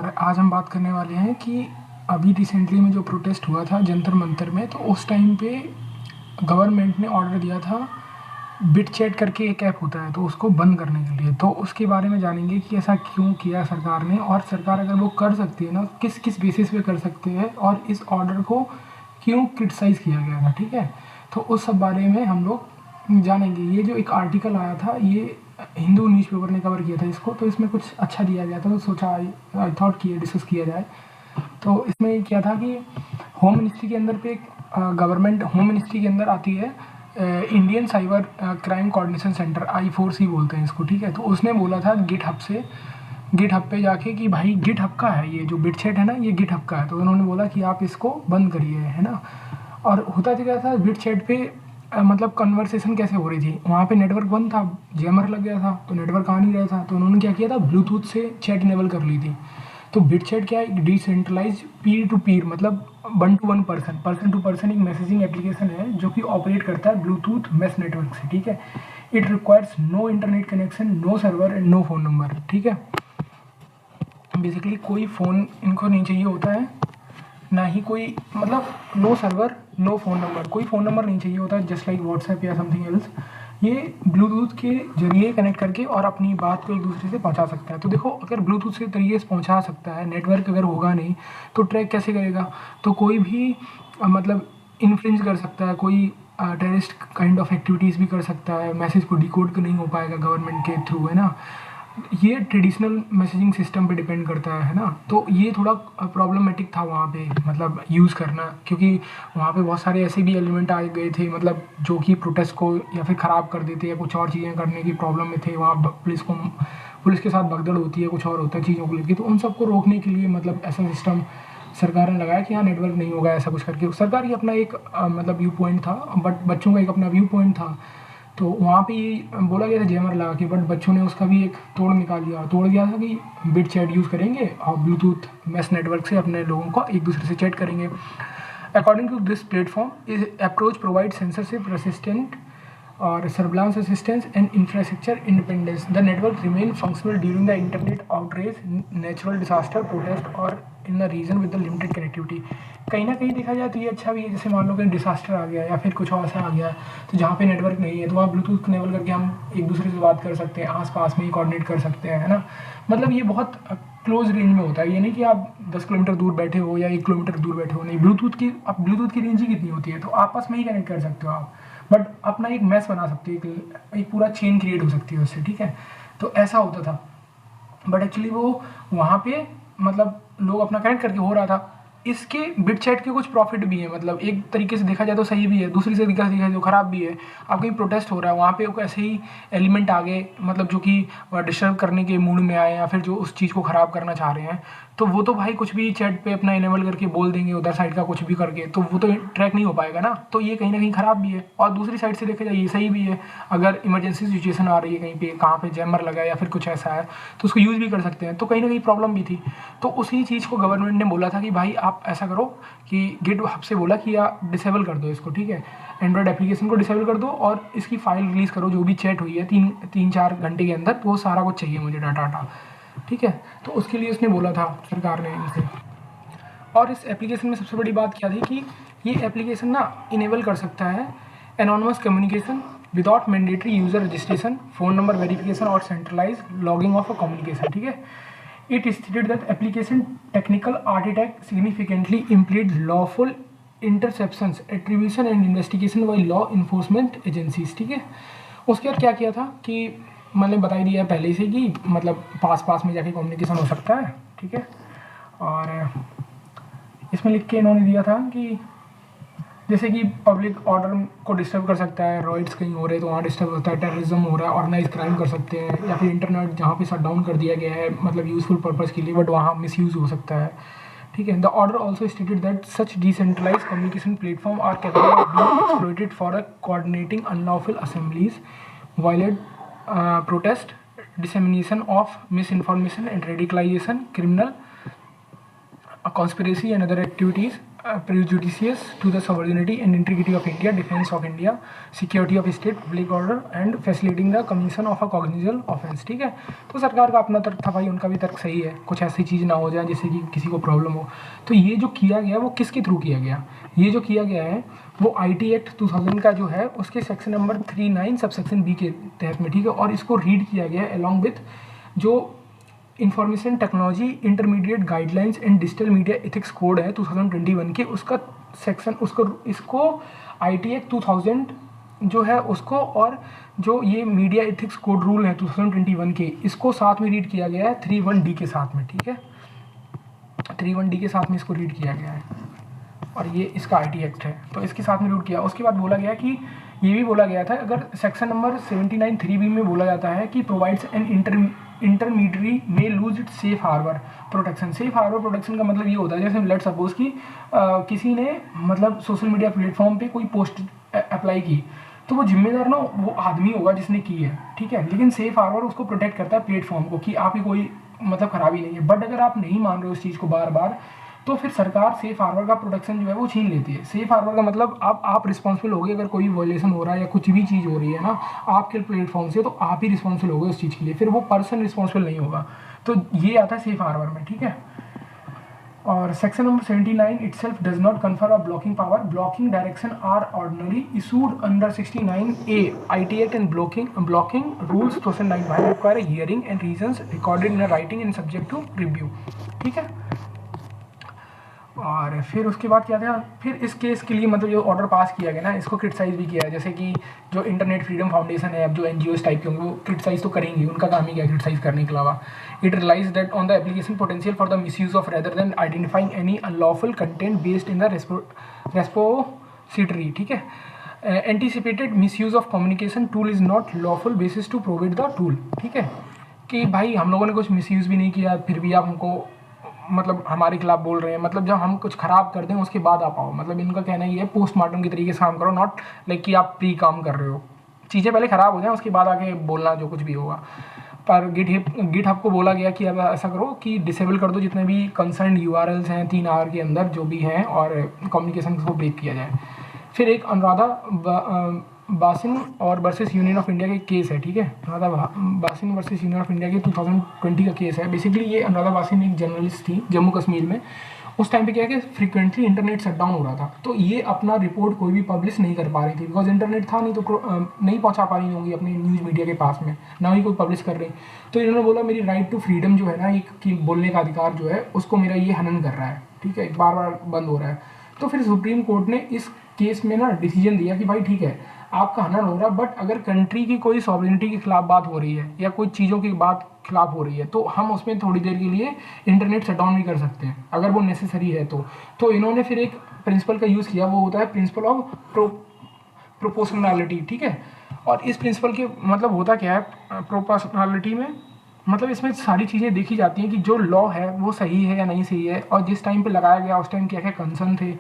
और आज हम बात करने वाले हैं कि अभी रिसेंटली में जो प्रोटेस्ट हुआ था जंतर मंतर में, तो उस टाइम पे गवर्नमेंट ने ऑर्डर दिया था बिट चैट करके एक ऐप होता है, तो उसको बंद करने के लिए। तो उसके बारे में जानेंगे कि ऐसा क्यों किया सरकार ने, और सरकार अगर वो कर सकती है ना, किस किस बेसिस पे कर सकते हैं, और इस ऑर्डर को क्यों क्रिटिसाइज़ किया गया था। ठीक है, तो उस सब बारे में हम लोग जानेंगे। ये जो एक आर्टिकल आया था, ये हिंदू न्यूज़पेपर ने कवर किया था इसको, तो इसमें कुछ अच्छा दिया गया था, तो सोचा आई थॉट कि ये डिस्कस किया जाए। तो इसमें क्या था कि होम मिनिस्ट्री के अंदर पे गवर्नमेंट होम मिनिस्ट्री के अंदर आती है Indian cyber crime coordination centre, I4C बोलते हैं इसको। ठीक है, तो उसने बोला था गिट हब पे जाके कि भाई गिट हब का है ये जो बिटचैट है ना, ये गिट हब का है। तो उन्होंने बोला कि आप इसको बंद करिए, है ना। और होता क्या था बिटचैट पे मतलब कन्वर्सेशन कैसे हो रही थी, वहाँ पे नेटवर्क बंद था, जैमर लग गया था, तो नेटवर्क आ नहीं रहा था। तो उन्होंने क्या किया था, ब्लूटूथ से चैट इनेबल कर ली थी। तो बिटचैट क्या है, एक डिसेंट्रलाइज पीर टू पीर मतलब one to one person to person एक मैसेजिंग एप्लीकेशन है जो कि ऑपरेट करता है ब्लूटूथ मैश नेटवर्क से। ठीक है, it requires no internet connection, no server and no phone number. ठीक है, बेसिकली कोई फ़ोन इनको नहीं चाहिए होता है, ना ही कोई मतलब no server no phone number, कोई फ़ोन नंबर नहीं चाहिए होता है, जस्ट लाइक व्हाट्सएप या समथिंग एल्स। ये ब्लूटूथ के जरिए कनेक्ट करके और अपनी बात को एक दूसरे से पहुंचा सकता है। तो देखो, अगर ब्लूटूथ के तरीके से पहुंचा सकता है, नेटवर्क अगर होगा नहीं तो ट्रैक कैसे करेगा। तो कोई भी मतलब इन्फ्लुएंस कर सकता है, कोई टेररिस्ट काइंड ऑफ एक्टिविटीज़ भी कर सकता है, मैसेज को डिकोड नहीं हो पाएगा गवर्नमेंट के थ्रू, है ना। ये ट्रेडिशनल मैसेजिंग सिस्टम पे डिपेंड करता है ना। तो ये थोड़ा प्रॉब्लमेटिक था वहाँ पे मतलब यूज़ करना, क्योंकि वहाँ पे बहुत सारे ऐसे भी एलिमेंट आ गए थे मतलब जो कि प्रोटेस्ट को या फिर ख़राब कर देते या कुछ और चीज़ें करने की प्रॉब्लम में थे। वहाँ पुलिस के साथ भगदड़ होती है, कुछ और होता है चीज़ों को लेकर। तो उन सबको रोकने के लिए मतलब ऐसा सिस्टम सरकार ने लगाया कि हाँ नेटवर्क नहीं होगा ऐसा कुछ करके। सरकार की अपना एक मतलब व्यू पॉइंट था, बट बच्चों का एक अपना व्यू पॉइंट था। तो वहाँ पे ये बोला गया था जैमर लगा के, बट बच्चों ने उसका भी एक तोड़ दिया था कि बिट चैट यूज़ करेंगे और ब्लूटूथ मैश नेटवर्क से अपने लोगों को एक दूसरे से चैट करेंगे। अकॉर्डिंग टू दिस प्लेटफॉर्म इस अप्रोच प्रोवाइड सेंसरशिप रेसिस्टेंट और surveillance assistance and infrastructure independence. The network remain functional during the internet outrage, natural disaster, protest और in the region with the limited connectivity. कहीं ना कहीं देखा जाए तो ये अच्छा भी है, जैसे मान लो कि डिसास्टर आ गया या फिर कुछ और सा आ गया, तो जहाँ पे नेटवर्क नहीं है तो वहाँ ब्लूटूथ कनेबल करके हम एक दूसरे से बात कर सकते हैं, आस पास में ही कोऑर्डिनेट कर सकते हैं, है ना। मतलब ये बहुत क्लोज रेंज में होता है, ये नहीं कि आप 10 किलोमीटर दूर बैठे हो या 1 किलोमीटर दूर बैठे हो, नहीं। ब्लूटूथ की रेंज ही कितनी होती है, तो आपस में ही कनेक्ट कर सकते हो आप, बट अपना एक मैस बना सकते हो, एक पूरा चेन क्रिएट हो सकती है उससे। ठीक है, तो ऐसा होता था, बट एक्चुअली वो वहाँ पे मतलब लोग अपना कनेक्ट करके हो रहा था। इसके बिट चैट के कुछ प्रॉफिट भी है, मतलब एक तरीके से देखा जाए तो सही भी है, दूसरी से तरीके से देखा जाए तो ख़राब भी है। अब कहीं प्रोटेस्ट हो रहा है, वहाँ पे ऐसे ही एलिमेंट आ गए मतलब जो कि डिस्टर्ब करने के मूड में आए या फिर जो उस चीज़ को ख़राब करना चाह रहे हैं, तो वो तो भाई कुछ भी चैट पे अपना इनेबल करके बोल देंगे उधर साइड का कुछ भी करके, तो वो तो ट्रैक नहीं हो पाएगा ना। तो ये कहीं ना कहीं ख़राब भी है, और दूसरी साइड से देखा जाए ये सही भी है। अगर इमरजेंसी सिचुएशन आ रही है कहीं पे, कहाँ पे जैमर लगा है या फिर कुछ ऐसा है, तो उसको यूज़ भी कर सकते हैं। तो कहीं ना कहीं प्रॉब्लम भी थी। तो उसी चीज़ को गवर्नमेंट ने बोला था कि भाई आप ऐसा करो कि गिट हब से बोला कि आप डिसेबल कर दो इसको। ठीक है, एंड्रॉयड एप्लीकेशन को डिसेबल कर दो और इसकी फाइल रिलीज़ करो, जो भी चैट हुई है 3-4 घंटे के अंदर, तो वो सारा कुछ चाहिए मुझे डाटा। ठीक है, तो उसके लिए उसने बोला था सरकार ने इनसे। और इस एप्लीकेशन में सबसे बड़ी बात क्या थी कि ये एप्लीकेशन ना इनेबल कर सकता है anonymous communication without mandatory user registration, phone number verification और centralise logging of a communication. ठीक है, it is stated that application technical architect significantly impede lawful interceptions, attribution and investigation by law enforcement agencies। ठीक है, उसके बाद क्या किया था कि मैंने बताई दिया पहले से कि मतलब पास में जाके कम्युनिकेशन हो सकता है। ठीक है, और इसमें लिख के इन्होंने दिया था कि जैसे कि पब्लिक ऑर्डर को डिस्टर्ब कर सकता है, रॉइड्स कहीं हो रहे तो वहाँ डिस्टर्ब होता है, टेररिज्म हो रहा है, ऑर्गेनाइज क्राइम कर सकते हैं, या फिर इंटरनेट जहाँ पे शट डाउन कर दिया गया है मतलब यूजफुल पर्पज़ के लिए, बट वहाँ मिसयूज़ हो सकता है। ठीक है, the order also stated that such decentralise communication platform are capable of being exploited for a coordinating unlawful assemblies, violent protest, dissemination of misinformation and radicalisation, criminal conspiracy and other activities prejudicious to the sovereignty and integrity of India, defense of India, security of state, public order and facilitating the commission of a cognizable offense। ठीक है, तो सरकार का अपना तर्क था भाई, उनका भी तर्क सही है, कुछ ऐसी चीज़ ना हो जाए जिससे कि किसी को प्रॉब्लम हो। तो ये जो किया गया वो किसके थ्रू किया गया, ये जो किया गया है वो IT एक्ट 2000 का जो है उसके section number 39 sub section B के तहत में। ठीक है, और इसको रीड किया गया है अलॉन्ग विथ जो information technology intermediate guidelines and digital media ethics code है 2021 के, उसका सेक्शन उसको इसको IT एक्ट 2000 जो है उसको और जो ये मीडिया एथिक्स कोड रूल है 2021 के, इसको साथ में रीड किया गया है 31D के साथ में। ठीक है, 31D के साथ में इसको रीड किया गया है और ये इसका IT एक्ट है, तो इसके साथ में रीड किया। उसके बाद बोला गया कि ये भी बोला गया था, अगर सेक्शन नंबर 79 3B में बोला जाता है कि प्रोवाइड्स एन इंटरमीडियरी में lose it safe harbour protection. Safe harbour protection का मतलब ये होता है, जैसे लेट सपोज कि किसी ने मतलब सोशल मीडिया प्लेटफॉर्म पे कोई पोस्ट अप्लाई की, तो वो जिम्मेदार ना वो आदमी होगा जिसने की है। ठीक है, लेकिन सेफ हार्बर उसको प्रोटेक्ट करता है प्लेटफॉर्म को कि आपकी कोई मतलब खराबी नहीं है। बट अगर आप नहीं मान रहे हो उस चीज़ को बार बार, तो फिर सरकार सेफ हार्बर का प्रोटेक्शन जो है वो छीन लेती है। सेफ हार्बर का मतलब आप रिस्पॉन्सिबल होगे, अगर कोई वायलेशन हो रहा है या कुछ भी चीज़ हो रही है ना आपके प्लेटफॉर्म से, तो आप ही रिस्पॉन्सिबल होगे उस चीज़ के लिए, फिर वो पर्सन रिस्पॉन्सिबल नहीं होगा। तो ये आता है सेफ हार्बर में। ठीक है, और section number 79 itself does not confer a blocking power. Blocking direction are ordinarily issued under 69A IT Act and blocking rules 2009 require a hearing and reasons recorded in a writing and subject to review। ठीक है, और फिर उसके बाद क्या था, फिर इस केस के लिए मतलब जो ऑर्डर पास किया गया ना, इसको क्रिटिसाइज़ भी किया है। जैसे कि जो इंटरनेट फ्रीडम फाउंडेशन है, अब जो NGOs टाइप के होंगे वो क्रिटिसाइज़ तो करेंगे, उनका काम ही क्या क्रिटिसाइज़ करने के अलावा। It realise that on the application potential for the misuse of rather than identifying any unlawful content based in the repository. ठीक है, anticipated misuse of communication tool is not lawful basis to provide the tool. ठीक है, कि भाई हम लोगों ने कुछ मिसयूज़ भी नहीं किया, फिर भी आप हमको मतलब हमारे खिलाफ बोल रहे हैं, मतलब जब हम कुछ ख़राब कर दें उसके बाद आप आओ। मतलब इनका कहना ये है पोस्टमार्टम के तरीके से काम करो, नॉट लाइक कि आप प्री काम कर रहे हो, चीज़ें पहले ख़राब हो जाएं उसके बाद आके बोलना जो कुछ भी होगा। पर गिटहब को बोला गया कि अब ऐसा करो कि डिसेबल कर दो जितने भी कंसर्न URLs हैं 3 आवर के अंदर जो भी हैं, और कम्युनिकेशन को ब्रेक किया जाए। फिर एक अनुराधा बासिन और वर्सेस यूनियन ऑफ इंडिया के केस है। ठीक है, Anuradha basin versus union of India के 2020 का केस है। बेसिकली ये अनुराधा बासिन एक जर्नलिस्ट थी जम्मू कश्मीर में। उस टाइम पे क्या है कि फ्रीक्वेंटली इंटरनेट शटडाउन हो रहा था, तो ये अपना रिपोर्ट कोई भी पब्लिश नहीं कर पा रही थी, बिकॉज इंटरनेट था नहीं, तो नहीं पहुंचा पा रही होंगी अपनी न्यूज़ मीडिया के पास में, ना ही कोई पब्लिश कर रही। तो इन्होंने बोला मेरी राइट टू फ्रीडम जो है ना, एक कि बोलने का अधिकार जो है उसको मेरा ये हनन कर रहा है। ठीक है, बार बार बंद हो रहा है। तो फिर सुप्रीम कोर्ट ने इस केस में ना डिसीजन दिया कि भाई ठीक है आपका हनन हो रहा है, बट अगर कंट्री की कोई सॉवरेनिटी के खिलाफ बात हो रही है या कोई चीज़ों की बात खिलाफ हो रही है, तो हम उसमें थोड़ी देर के लिए इंटरनेट शटडाउन भी कर सकते हैं अगर वो नेसेसरी है। तो इन्होंने फिर एक प्रिंसिपल का यूज़ किया, वो होता है प्रिंसिपल ऑफ प्रोपोर्शनैलिटी। ठीक है, और इस प्रिंसिपल के मतलब होता क्या है प्रोपोर्शनैलिटी में, मतलब इसमें सारी चीज़ें देखी जाती हैं कि जो लॉ है वो सही है या नहीं सही है, और जिस टाइम पे लगाया गया उस टाइम क्या क्या कंसर्न थे।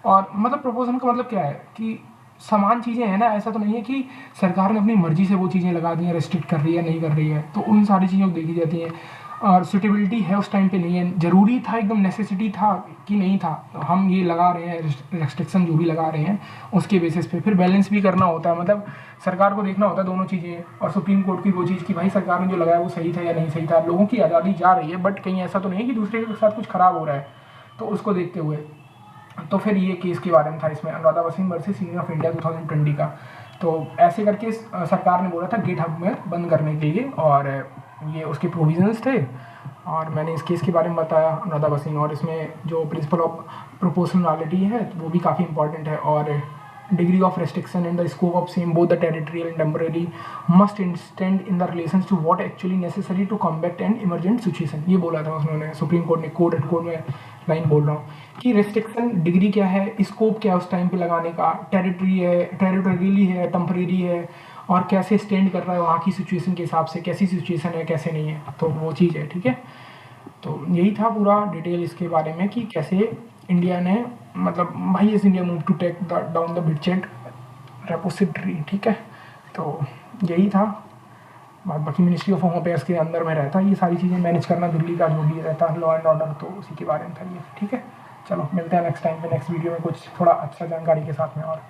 और मतलब प्रोपोर्शन का मतलब क्या है कि समान चीज़ें हैं ना, ऐसा तो नहीं है कि सरकार ने अपनी मर्जी से वो चीज़ें लगा दी हैं, रेस्ट्रिक्ट कर रही है नहीं कर रही है, तो उन सारी चीज़ों को देखी जाती हैं। और सुटेबिलिटी है उस टाइम पे नहीं है, ज़रूरी था एकदम नेसेसिटी था कि नहीं था, तो हम ये लगा रहे हैं रेस्ट्रिक्शन जो भी लगा रहे हैं उसके बेसिस पे। फिर बैलेंस भी करना होता है, मतलब सरकार को देखना होता है दोनों चीज़ें, और सुप्रीम कोर्ट की वो चीज़ कि भाई सरकार ने जो लगाया वो सही था या नहीं सही था। लोगों की आज़ादी जा रही है, बट कहीं ऐसा तो नहीं है कि दूसरे के साथ कुछ ख़राब हो रहा है, तो उसको देखते हुए। तो फिर ये केस के बारे में था इसमें, Anuradha basin versus union of India 2020 का। तो ऐसे करके सरकार ने बोला था गिटहब में बंद करने के लिए, और ये उसके प्रोविजंस थे, और मैंने इस केस के बारे में बताया अनुराधा बासिन। और इसमें जो प्रिंसिपल ऑफ प्रोपोर्शनैलिटी है वो भी काफ़ी इंपॉर्टेंट है, और degree of restriction and the scope of same both the territorial and temporary must stand in the relations to what actually necessary to combat an emergent situation। ये बोला था उन्होंने, सुप्रीम कोर्ट ने कोड एंड कोड में line बोल रहा हूँ कि रेस्ट्रिक्शन डिग्री क्या है, स्कोप क्या है उस टाइम पे लगाने का, टेरिटरी है, टेरिटोरियली है, टेम्परेरी है, और कैसे स्टैंड कर रहा है वहाँ की सिचुएशन के हिसाब से, कैसी सिचुएशन है कैसे नहीं है, तो वो चीज़ है। ठीक है, तो यही था पूरा डिटेल इसके बारे में कि कैसे इंडिया ने मतलब भाई इस India move to take down the Bitchat repository. ठीक है, तो यही था। बाकी मिनिस्ट्री ऑफ होम अफेयर्स के अंदर में रहता है ये सारी चीज़ें मैनेज करना, दिल्ली का जो भी रहता है लॉ एंड ऑर्डर, तो उसी के बारे में था ये। ठीक है, चलो मिलते हैं नेक्स्ट टाइम पे, नेक्स्ट वीडियो में कुछ थोड़ा अच्छा जानकारी के साथ में और।